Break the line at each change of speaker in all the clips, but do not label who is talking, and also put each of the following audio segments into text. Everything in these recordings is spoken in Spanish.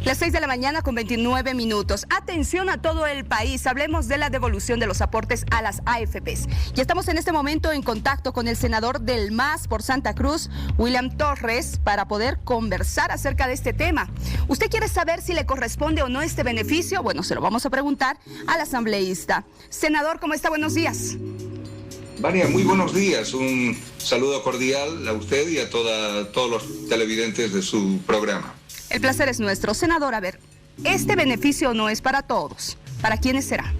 Las 6 de la mañana con 29 minutos. Atención a todo el país. Hablemos de la devolución de los aportes a las AFPs. Ya estamos en este momento en contacto con el senador del MAS por Santa Cruz, William Torres, para poder conversar acerca de este tema. ¿Usted quiere saber si le corresponde o no este beneficio? Bueno, se lo vamos a preguntar al asambleísta. Senador, ¿cómo está? Buenos días.
Vania, muy buenos días. Un saludo cordial a usted y a todos los televidentes de su programa.
El placer es nuestro. Senador, a ver, este beneficio no es para todos. ¿Para quiénes será?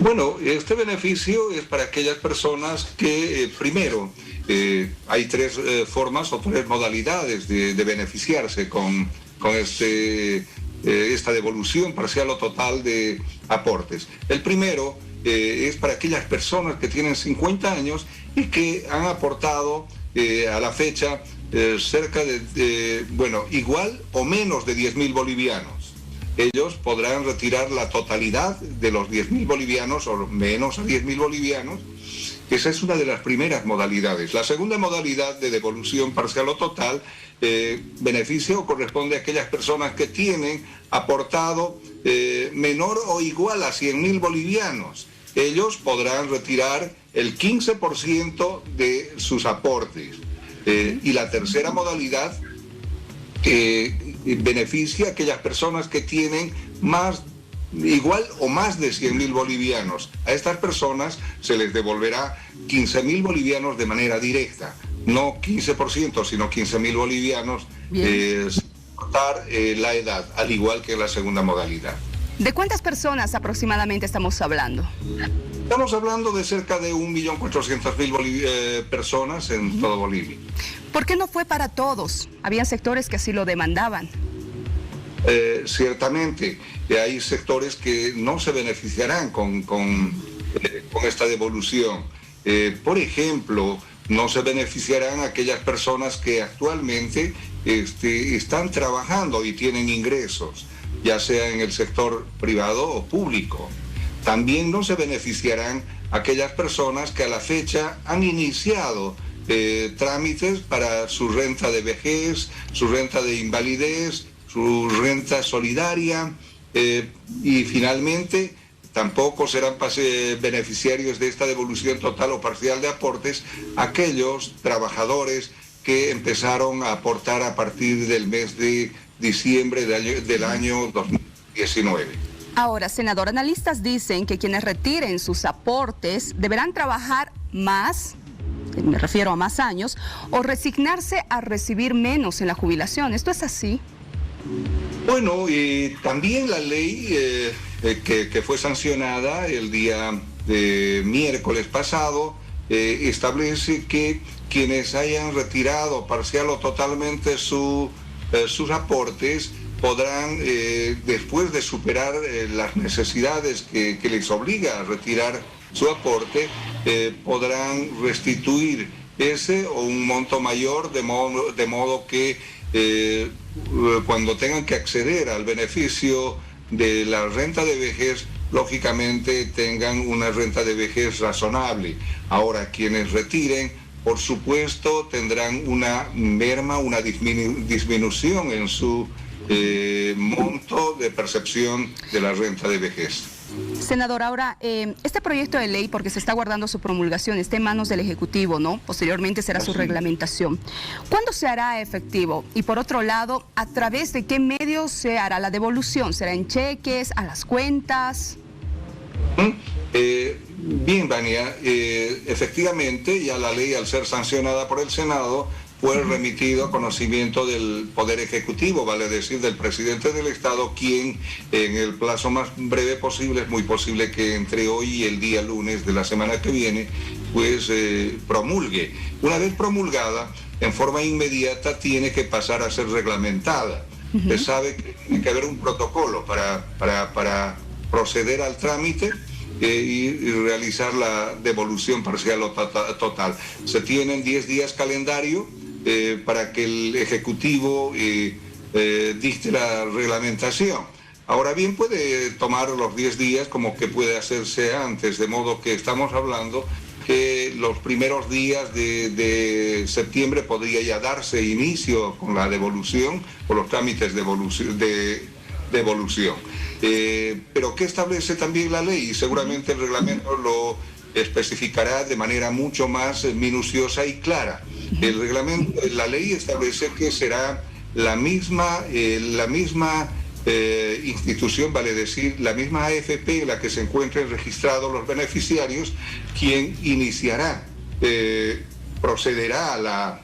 Bueno, este beneficio es para aquellas personas que, primero, hay tres formas o tres modalidades de beneficiarse con esta devolución parcial o total de aportes. El primero es para aquellas personas que tienen 50 años y que han aportado a la fecha cerca de, igual o menos de 10.000 bolivianos. Ellos podrán retirar la totalidad de los 10.000 bolivianos o menos a 10.000 bolivianos. Esa es una de las primeras modalidades. La segunda modalidad de devolución parcial o total, beneficio corresponde a aquellas personas que tienen aportado menor o igual a 100.000 bolivianos. Ellos podrán retirar el 15% de sus aportes. Y la tercera modalidad beneficia a aquellas personas que tienen igual o más de 100.000 bolivianos. A estas personas se les devolverá 15.000 bolivianos de manera directa, no 15%, sino 15.000 bolivianos sin importar la edad, al igual que la segunda modalidad.
¿De cuántas personas aproximadamente estamos hablando?
Estamos hablando de cerca de 1.400.000 personas en toda Bolivia.
¿Por qué no fue para todos? Había sectores que así lo demandaban.
Ciertamente, hay sectores que no se beneficiarán con esta devolución. Por ejemplo, no se beneficiarán aquellas personas que actualmente están trabajando y tienen ingresos, ya sea en el sector privado o público. También no se beneficiarán aquellas personas que a la fecha han iniciado trámites para su renta de vejez, su renta de invalidez, su renta solidaria y finalmente tampoco serán beneficiarios de esta devolución total o parcial de aportes aquellos trabajadores que empezaron a aportar a partir del mes de diciembre del año 2019.
Ahora, senador, analistas dicen que quienes retiren sus aportes deberán trabajar más, me refiero a más años, o resignarse a recibir menos en la jubilación. ¿Esto es así?
Bueno, también la ley que fue sancionada el día de miércoles pasado establece que quienes hayan retirado parcial o totalmente sus aportes podrán, después de superar las necesidades que les obliga a retirar su aporte, podrán restituir ese o un monto mayor, de modo que cuando tengan que acceder al beneficio de la renta de vejez, lógicamente tengan una renta de vejez razonable. Ahora, quienes retiren, por supuesto, tendrán una merma, una disminución en su monto de percepción de la renta de vejez.
Senador, ahora, este proyecto de ley, porque se está guardando su promulgación, está en manos del Ejecutivo, ¿no? Posteriormente será su reglamentación. ¿Cuándo se hará efectivo? Y por otro lado, ¿a través de qué medios se hará la devolución? ¿Será en cheques, a las cuentas?
Bien, Vania, efectivamente, ya la ley, al ser sancionada por el Senado, fue remitido a conocimiento del Poder Ejecutivo, vale decir, del presidente del Estado, quien en el plazo más breve posible, es muy posible que entre hoy y el día lunes de la semana que viene, pues promulgue. Una vez promulgada, en forma inmediata tiene que pasar a ser reglamentada. Usted sabe que tiene que haber un protocolo para proceder al trámite y realizar la devolución parcial o total. Se tienen 10 días calendario para que el Ejecutivo dicte la reglamentación. Ahora bien, puede tomar los 10 días como que puede hacerse antes, de modo que estamos hablando que los primeros días de septiembre podría ya darse inicio con la devolución, con los trámites de devolución. Pero ¿qué establece también la ley? Y seguramente el reglamento lo especificará de manera mucho más minuciosa y clara. El reglamento, la ley establece que será la misma institución, vale decir, la misma AFP en la que se encuentren registrados los beneficiarios, quien iniciará, procederá a la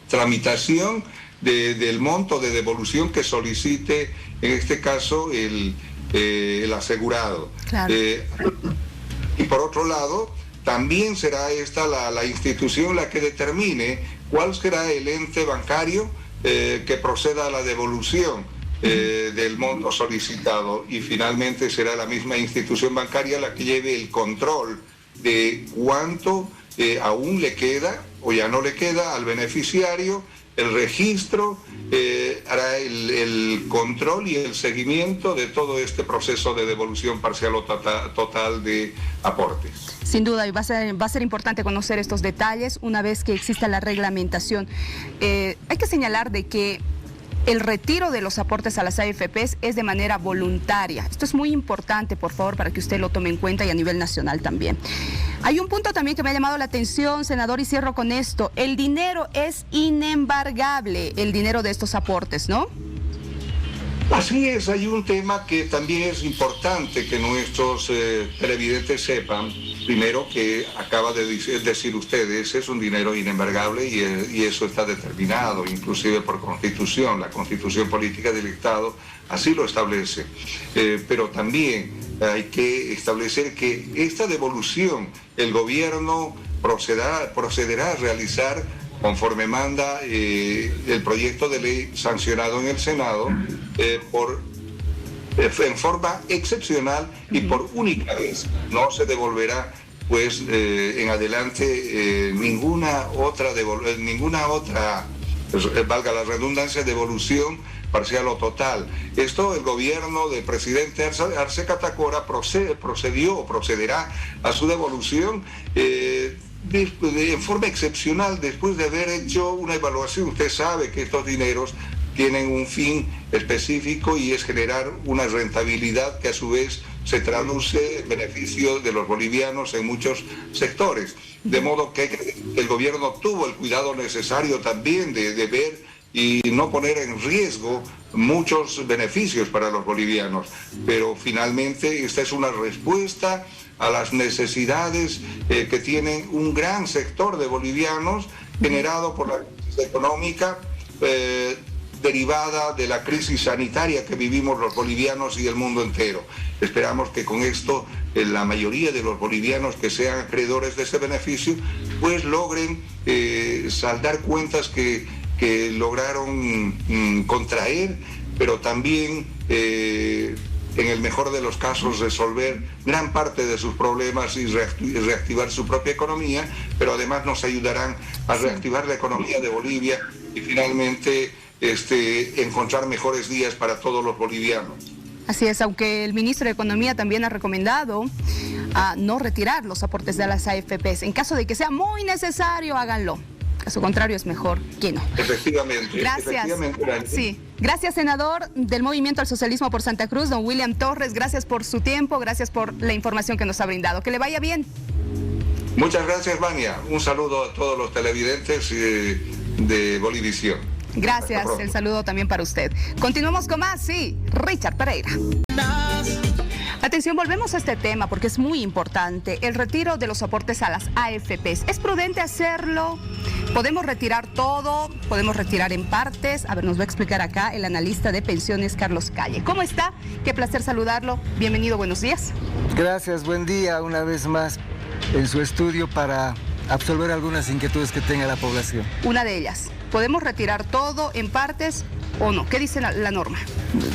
tramitación del monto de devolución que solicite, en este caso, el asegurado.
Claro.
Y por otro lado, también será esta la institución la que determine cuál será el ente bancario que proceda a la devolución del monto solicitado, y finalmente será la misma institución bancaria la que lleve el control de cuánto aún le queda o ya no le queda al beneficiario, el registro, hará el control y el seguimiento de todo este proceso de devolución parcial o total de aportes.
Sin duda, y va a ser importante conocer estos detalles una vez que exista la reglamentación. Hay que señalar de que el retiro de los aportes a las AFPs es de manera voluntaria. Esto es muy importante, por favor, para que usted lo tome en cuenta, y a nivel nacional también. Hay un punto también que me ha llamado la atención, senador, y cierro con esto. El dinero es inembargable, el dinero de estos aportes, ¿no?
Así es, hay un tema que también es importante que nuestros televidentes sepan. Primero, que acaba de decir ustedes, es un dinero inembargable y eso está determinado, inclusive por Constitución. La Constitución Política del Estado así lo establece. Pero también hay que establecer que esta devolución el gobierno procederá a realizar conforme manda el proyecto de ley sancionado en el Senado, en forma excepcional y por única vez. No se devolverá pues en adelante ninguna otra, valga la redundancia, devolución parcial o total. Esto el gobierno del presidente Arce Catacora procederá a su devolución en forma excepcional, después de haber hecho una evaluación. Usted sabe que estos dineros tienen un fin específico y es generar una rentabilidad que a su vez se traduce en beneficio de los bolivianos en muchos sectores. De modo que el gobierno tuvo el cuidado necesario también de ver y no poner en riesgo muchos beneficios para los bolivianos. Pero finalmente esta es una respuesta a las necesidades que tienen un gran sector de bolivianos, generado por la crisis económica derivada de la crisis sanitaria que vivimos los bolivianos y el mundo entero. Esperamos que con esto la mayoría de los bolivianos que sean acreedores de ese beneficio pues logren saldar cuentas que lograron contraer, pero también en el mejor de los casos resolver gran parte de sus problemas y reactivar su propia economía, pero además nos ayudarán a reactivar la economía de Bolivia y finalmente encontrar mejores días para todos los bolivianos.
Así es, aunque el ministro de Economía también ha recomendado a no retirar los aportes de las AFPs. En caso de que sea muy necesario, háganlo. Caso contrario, es mejor que no.
Efectivamente.
Gracias. Sí. Gracias, senador del Movimiento al Socialismo por Santa Cruz, don William Torres. Gracias por su tiempo, gracias por la información que nos ha brindado. Que le vaya bien.
Muchas gracias, Vania. Un saludo a todos los televidentes de Bolivisión.
Gracias, el saludo también para usted. Continuamos con más, sí, Richard Pereira. Atención, volvemos a este tema porque es muy importante, el retiro de los aportes a las AFPs. ¿Es prudente hacerlo? ¿Podemos retirar todo? ¿Podemos retirar en partes? A ver, nos va a explicar acá el analista de pensiones, Carlos Calle. ¿Cómo está? Qué placer saludarlo. Bienvenido, buenos días.
Gracias, buen día una vez más en su estudio para absolver algunas inquietudes que tenga la población.
Una de ellas, ¿podemos retirar todo en partes o no? ¿Qué dice la norma?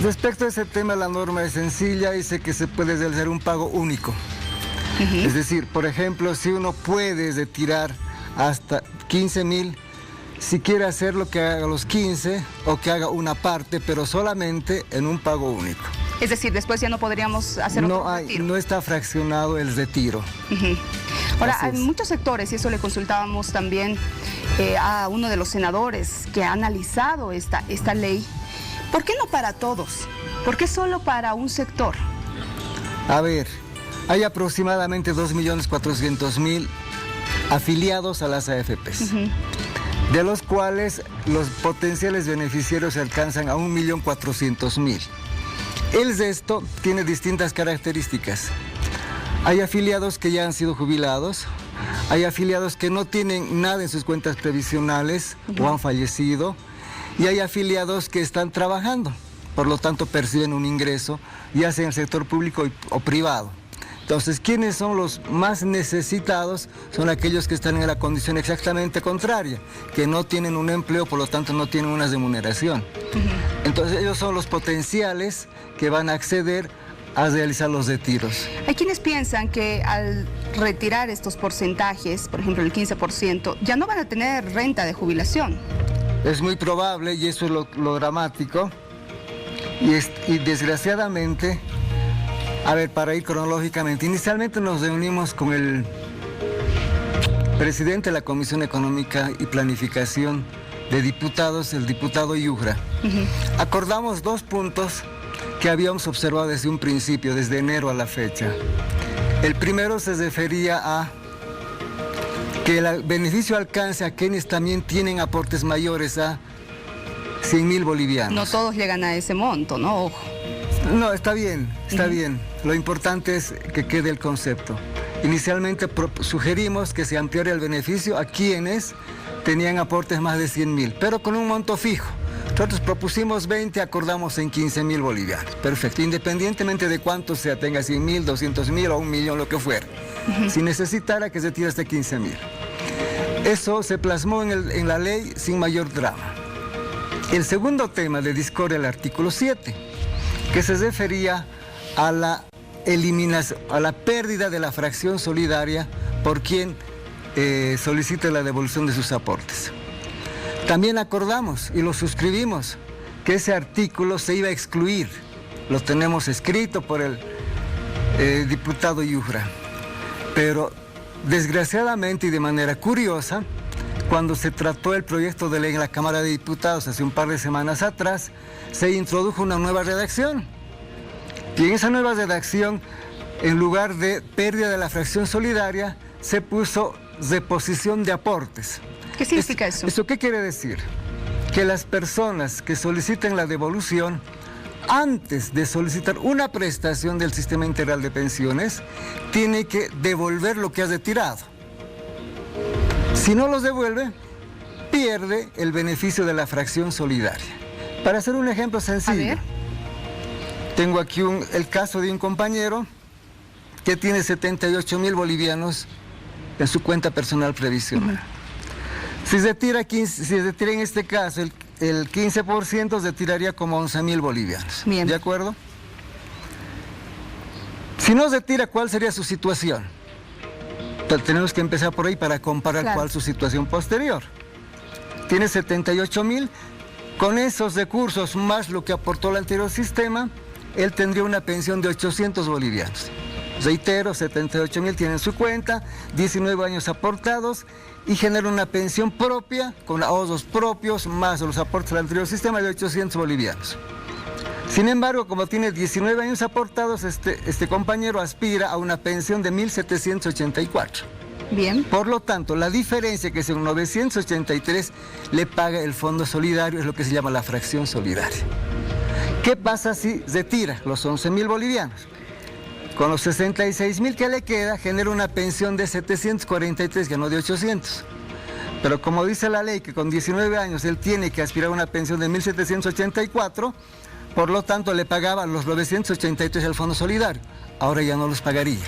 Respecto a ese tema, la norma es sencilla, dice que se puede realizar un pago único. Es decir, por ejemplo, si uno puede retirar hasta 15.000, si quiere hacerlo que haga los 15 o que haga una parte, pero solamente en un pago único.
Es decir, después ya no podríamos hacer otro retiro.
No está fraccionado el retiro.
Ahora, hay muchos sectores, y eso le consultábamos también a uno de los senadores que ha analizado esta ley. ¿Por qué no para todos? ¿Por qué solo para un sector?
A ver, hay aproximadamente 2.400.000 afiliados a las AFPs, de los cuales los potenciales beneficiarios se alcanzan a 1.400.000. El resto tiene distintas características. Hay afiliados que ya han sido jubilados, hay afiliados que no tienen nada en sus cuentas previsionales o han fallecido, y hay afiliados que están trabajando, por lo tanto perciben un ingreso, ya sea en el sector público o privado. Entonces, ¿quiénes son los más necesitados? Son aquellos que están en la condición exactamente contraria, que no tienen un empleo, por lo tanto no tienen una remuneración. Entonces, ellos son los potenciales que van a acceder a realizar los retiros.
Hay quienes piensan que al retirar estos porcentajes, por ejemplo el 15%, ya no van a tener renta de jubilación.
Es muy probable, y eso es lo dramático, y desgraciadamente, a ver, para ir cronológicamente, inicialmente nos reunimos con el presidente de la Comisión Económica y Planificación de Diputados, el diputado Yujra. Acordamos 2 puntos que habíamos observado desde un principio, desde enero a la fecha. El primero se refería a que el beneficio alcance a quienes también tienen aportes mayores a 100.000 bolivianos.
No todos llegan a ese monto, ¿no? Ojo.
No, está bien, está bien. Lo importante es que quede el concepto. Inicialmente sugerimos que se ampliara el beneficio a quienes tenían aportes más de 100.000, pero con un monto fijo. Nosotros propusimos 20, acordamos en 15.000 bolivianos. Perfecto, independientemente de cuánto sea, tenga 100.000, 200.000 o 1.000.000, lo que fuera. Si necesitara que se tire hasta 15.000. Eso se plasmó en la ley sin mayor drama. El segundo tema de discordia, el artículo 7, que se refería a la eliminación, a la pérdida de la fracción solidaria por quien solicite la devolución de sus aportes. También acordamos y lo suscribimos que ese artículo se iba a excluir. Lo tenemos escrito por el diputado Yujra. Pero desgraciadamente y de manera curiosa, cuando se trató el proyecto de ley en la Cámara de Diputados hace un par de semanas atrás, se introdujo una nueva redacción. Y en esa nueva redacción, en lugar de pérdida de la fracción solidaria, se puso reposición de aportes.
¿Qué significa eso?
¿Eso qué quiere decir? Que las personas que soliciten la devolución, antes de solicitar una prestación del Sistema Integral de Pensiones, tiene que devolver lo que ha retirado. Si no los devuelve, pierde el beneficio de la fracción solidaria. Para hacer un ejemplo sencillo, tengo aquí el caso de un compañero que tiene 78.000 bolivianos en su cuenta personal previsional. Si retira en este caso el 15%, retiraría como 11.000 bolivianos.
Bien.
¿De acuerdo? Si no retira, ¿cuál sería su situación? Entonces, tenemos que empezar por ahí para comparar cuál es su situación posterior. Tiene 78.000, con esos recursos más lo que aportó el anterior sistema, él tendría una pensión de 800 bolivianos. Reitero, 78.000 tiene en su cuenta, 19 años aportados y genera una pensión propia con ahorros propios más los aportes del anterior sistema de 800 bolivianos. Sin embargo, como tiene 19 años aportados, este compañero aspira a una pensión de 1.784.
Bien.
Por lo tanto, la diferencia que es un 983 le paga el Fondo Solidario, es lo que se llama la fracción solidaria. ¿Qué pasa si retira los 11.000 bolivianos? Con los 66.000 que le queda, genera una pensión de 743, ya no de 800. Pero como dice la ley que con 19 años él tiene que aspirar a una pensión de 1.784, por lo tanto le pagaba los 983 al Fondo Solidario. Ahora ya no los pagaría.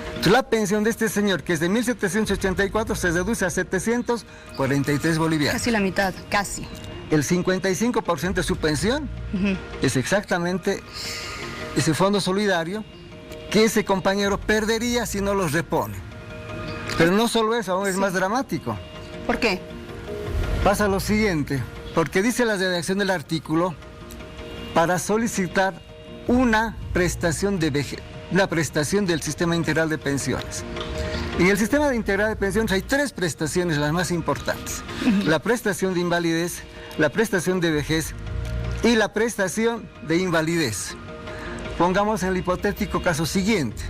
Entonces la pensión de este señor, que es de 1.784, se reduce a 743 bolivianos.
Casi la mitad, casi.
El 55% de su pensión es exactamente ese Fondo Solidario que ese compañero perdería si no los repone. Pero no solo eso, aún es más dramático.
¿Por qué?
Pasa lo siguiente, porque dice la redacción del artículo, para solicitar una prestación del Sistema Integral de Pensiones. En el sistema de integral de pensiones hay 3 prestaciones, las más importantes. La prestación de invalidez, la prestación de vejez y la prestación de invalidez. Pongamos en el hipotético caso siguiente,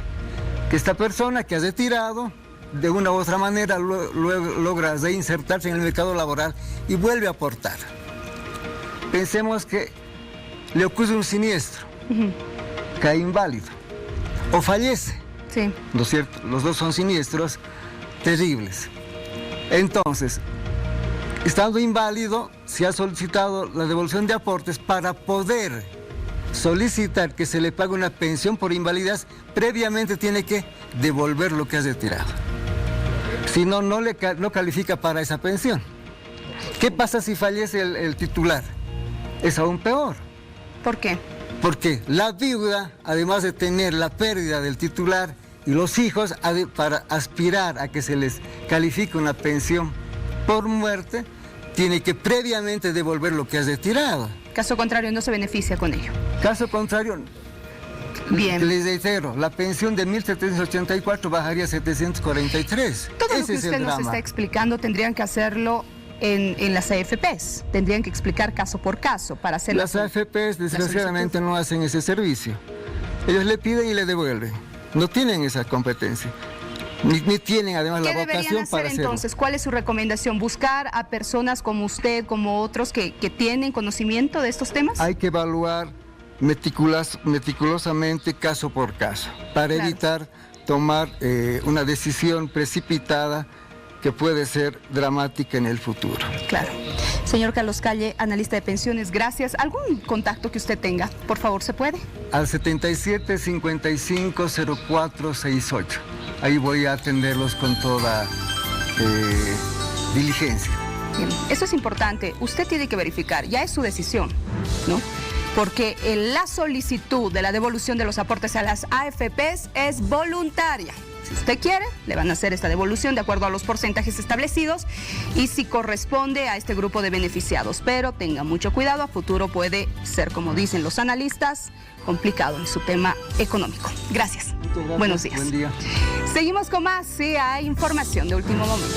que esta persona que ha retirado, de una u otra manera logra reinsertarse en el mercado laboral y vuelve a aportar. Pensemos que le ocurre un siniestro, cae inválido o fallece.
Sí.
¿No es cierto? Los dos son siniestros terribles. Entonces, estando inválido, se ha solicitado la devolución de aportes para poder solicitar que se le pague una pensión por invalidez. Previamente tiene que devolver lo que ha retirado. Si no, no califica para esa pensión. ¿Qué pasa si fallece el titular? Es aún peor.
¿Por qué?
Porque la viuda, además de tener la pérdida del titular y los hijos, para aspirar a que se les califique una pensión por muerte, tiene que previamente devolver lo que ha retirado.
Caso contrario, no se beneficia con ello.
Caso contrario,
bien,
les reitero, la pensión de 1.784 bajaría a 743.
Todo
Ese
lo que
es el
usted nos
drama.
está explicando tendrían que hacerlo en las AFPs. Tendrían que explicar caso por caso para hacer
Las AFPs desgraciadamente no hacen ese servicio. Ellos le piden y le devuelven. No tienen esa competencia. Ni tienen además la vocación para hacerlo.
Entonces, ¿cuál es su recomendación? ¿Buscar a personas como usted, como otros que tienen conocimiento de estos temas?
Hay que evaluar meticulosamente caso por caso para evitar tomar una decisión precipitada que puede ser dramática en el futuro.
Claro. Señor Carlos Calle, analista de pensiones, gracias. ¿Algún contacto que usted tenga? Por favor, ¿se puede?
Al 77 55 04 68. Ahí voy a atenderlos con toda diligencia.
Bien. Eso es importante. Usted tiene que verificar, ya es su decisión, ¿no? Porque la solicitud de la devolución de los aportes a las AFPs es voluntaria. Si usted quiere, le van a hacer esta devolución de acuerdo a los porcentajes establecidos y si corresponde a este grupo de beneficiados. Pero tenga mucho cuidado, a futuro puede ser, como dicen los analistas, complicado en su tema económico. Gracias.
Muchas gracias.
Buenos días.
Buen día.
Seguimos con más, sí, hay información de último momento.